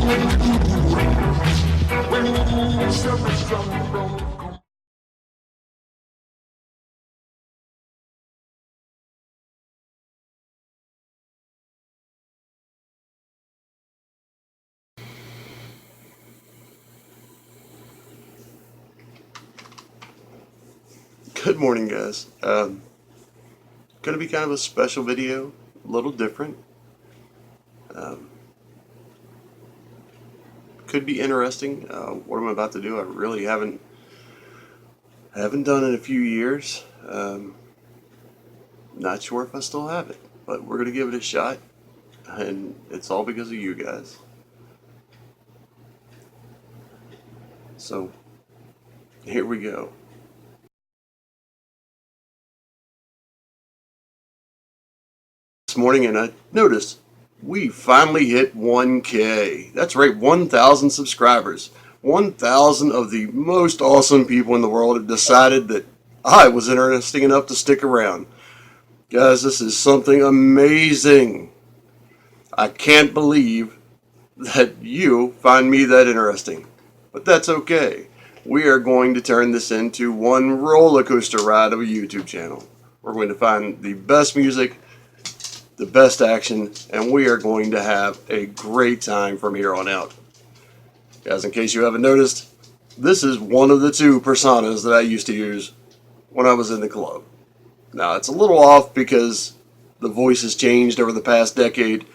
Good morning, guys. Going to be kind of a special video, a little different. Um, could be interesting. What I'm about to do, I really haven't done in a few years. Not sure if I still have it, but we're going to give it a shot, and it's all because of you guys. So here we go. This morning, and I noticed we finally hit 1K. That's right, 1,000 subscribers. 1,000 of the most awesome people in the world have decided that I was interesting enough to stick around. Guys, this is something amazing. I can't believe that you find me that interesting. But that's okay. We are going to turn this into one roller coaster ride of a YouTube channel. We're going to find the best music, the best action, and we are going to have a great time from here on out. Guys, in case you haven't noticed, this is one of the two personas that I used to use when I was in the club. Now, it's a little off because the voice has changed over the past decade,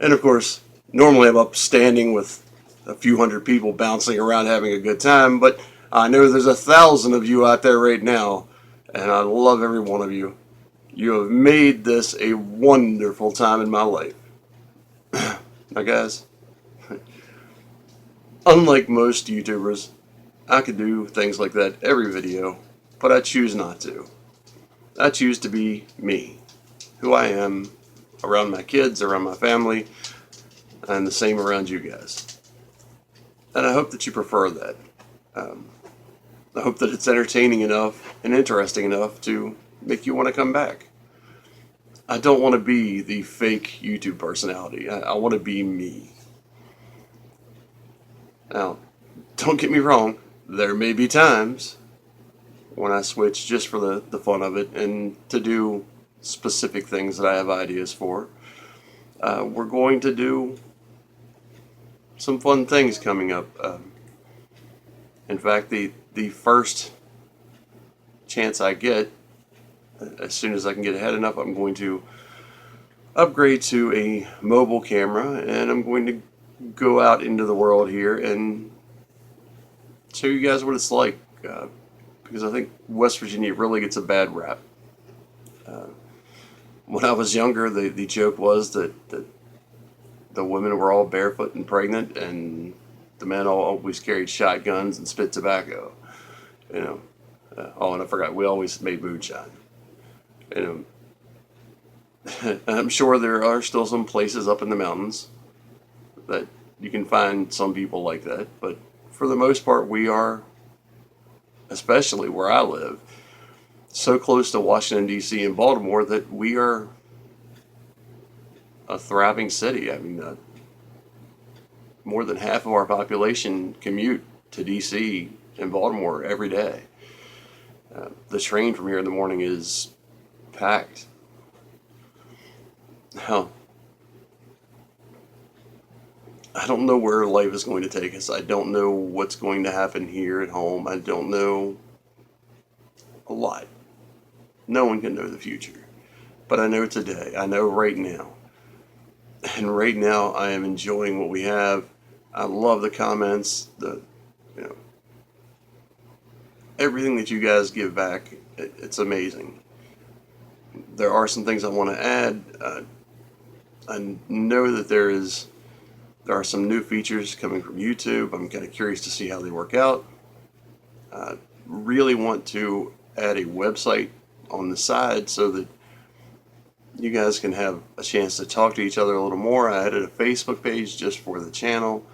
and of course, normally I'm up standing with a few hundred people bouncing around having a good time, but I know there's 1,000 of you out there right now, and I love every one of you. You have made this a wonderful time in my life. Now, guys, unlike most YouTubers, I could do things like that every video, but I choose not to. I choose to be me, who I am, around my kids, around my family, and the same around you guys. And I hope that you prefer that. I hope that it's entertaining enough and interesting enough to make you want to come back. I don't want to be the fake YouTube personality. I want to be me. Now, don't get me wrong, there may be times when I switch just for the fun of it and to do specific things that I have ideas for. We're going to do some fun things coming up. In fact, the first chance I get, as soon as I can get ahead enough, I'm going to upgrade to a mobile camera, and I'm going to go out into the world here and show you guys what it's like, because I think West Virginia really gets a bad rap. When I was younger, the joke was that the women were all barefoot and pregnant, and the men all always carried shotguns and spit tobacco. You know. Oh, and I forgot, we always made moonshine. You know, I'm sure there are still some places up in the mountains that you can find some people like that, but for the most part, we are, especially where I live, so close to Washington, D.C. and Baltimore that we are a thriving city. I mean, more than half of our population commute to D.C. and Baltimore every day. The train from here in the morning is packed. Now, I don't know where life is going to take us. I don't know what's going to happen here at home. I don't know a lot. No one can know the future. But I know today. I know right now. And right now I am enjoying what we have. I love the comments, everything that you guys give back. It's amazing. There are some things I want to add. I know that there are some new features coming from YouTube. I'm kind of curious to see how they work out. I really want to add a website on the side so that you guys can have a chance to talk to each other a little more. I added a Facebook page just for the channel.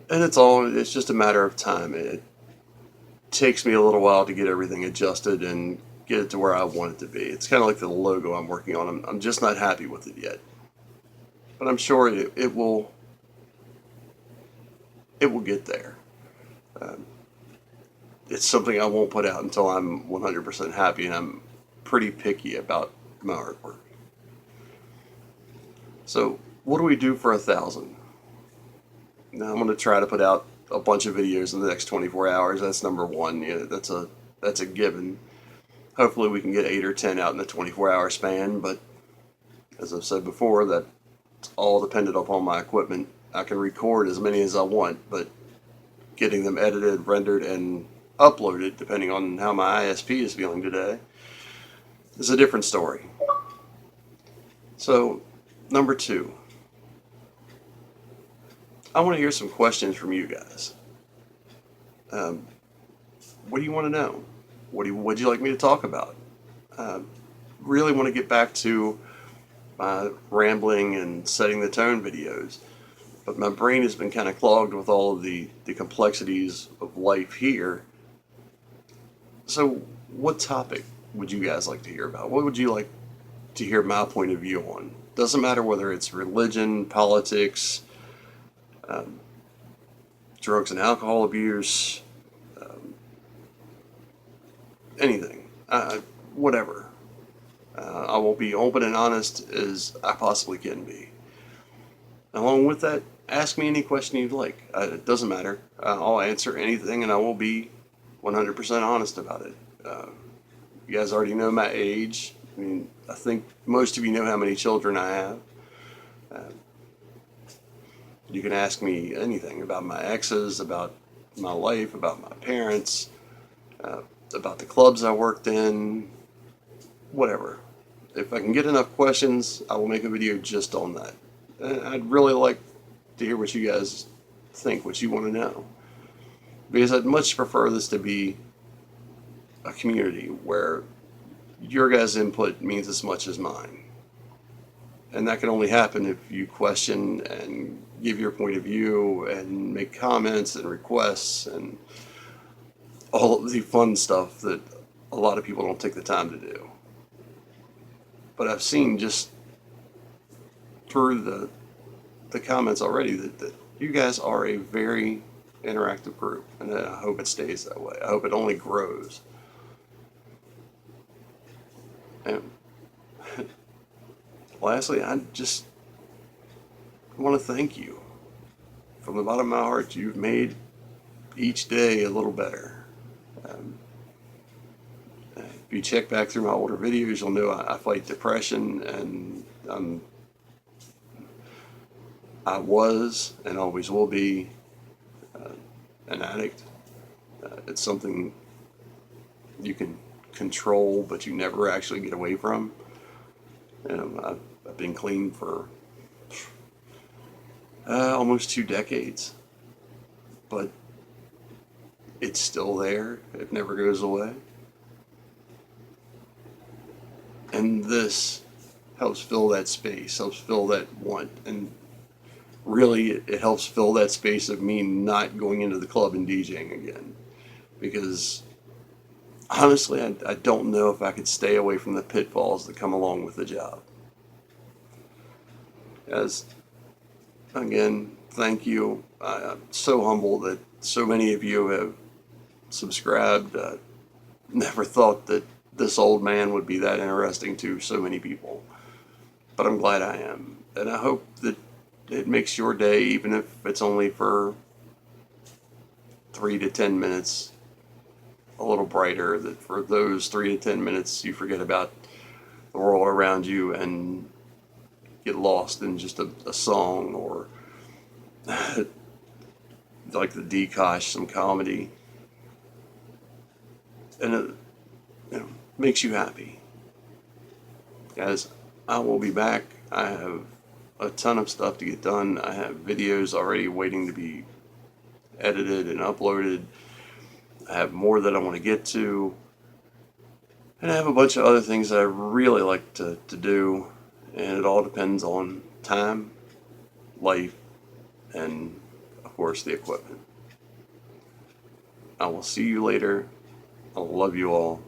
And it's just a matter of time. It takes me a little while to get everything adjusted and get it to where I want it to be. It's kind of like the logo I'm working on. I'm just not happy with it yet. But I'm sure it will it will get there. Um, it's something I won't put out until I'm 100% happy, and I'm pretty picky about my artwork. So what do we do for 1,000? Now I'm going to try to put out a bunch of videos in the next 24 hours. That's number one. Yeah, that's a given. Hopefully we can get 8 or 10 out in the 24-hour span, but as I've said before, that's all dependent upon my equipment. I can record as many as I want, but getting them edited, rendered, and uploaded, depending on how my ISP is feeling today, is a different story. So, number 2, I want to hear some questions from you guys. What do you want to know? Would you like me to talk about? Really want to get back to my rambling and setting the tone videos, but my brain has been kind of clogged with all of the complexities of life here. So what topic would you guys like to hear about? What would you like to hear my point of view on? Doesn't matter whether it's religion, politics, drugs and alcohol abuse, anything, whatever. I will be open and honest as I possibly can be. Along with that, ask me any question you'd like. It doesn't matter. I'll answer anything, and I will be 100% honest about it. You guys already know my age. I mean, I think most of you know how many children I have. You can ask me anything about my exes, about my life, about my parents, about the clubs I worked in, whatever. If I can get enough questions, I will make a video just on that. And I'd really like to hear what you guys think, what you want to know. Because I'd much prefer this to be a community where your guys' input means as much as mine. And that can only happen if you question and give your point of view and make comments and requests and all of the fun stuff that a lot of people don't take the time to do. But I've seen just through the comments already that you guys are a very interactive group, and I hope it stays that way. I hope it only grows. And lastly, I just want to thank you. From the bottom of my heart, you've made each day a little better. If you check back through my older videos, you'll know I fight depression, and I was and always will be an addict. It's something you can control, but you never actually get away from. And I've been clean for almost 2 decades, but it's still there. It never goes away. And this helps fill that space, helps fill that want, and really it helps fill that space of me not going into the club and DJing again. Because honestly, I don't know if I could stay away from the pitfalls that come along with the job. As again, thank you. I'm so humbled that so many of you have subscribed. Never thought that this old man would be that interesting to so many people, but I'm glad I am, and I hope that it makes your day, even if it's only for 3 to 10 minutes, a little brighter. That for those 3 to 10 minutes you forget about the world around you and get lost in just a song, or like the Dekosh, some comedy, and it makes you happy. Guys, I will be back. I have a ton of stuff to get done. I have videos already waiting to be edited and uploaded. I have more that I want to get to. And I have a bunch of other things that I really like to do. And it all depends on time, life, and of course the equipment. I will see you later. I love you all.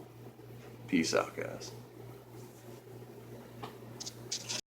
Peace out, guys.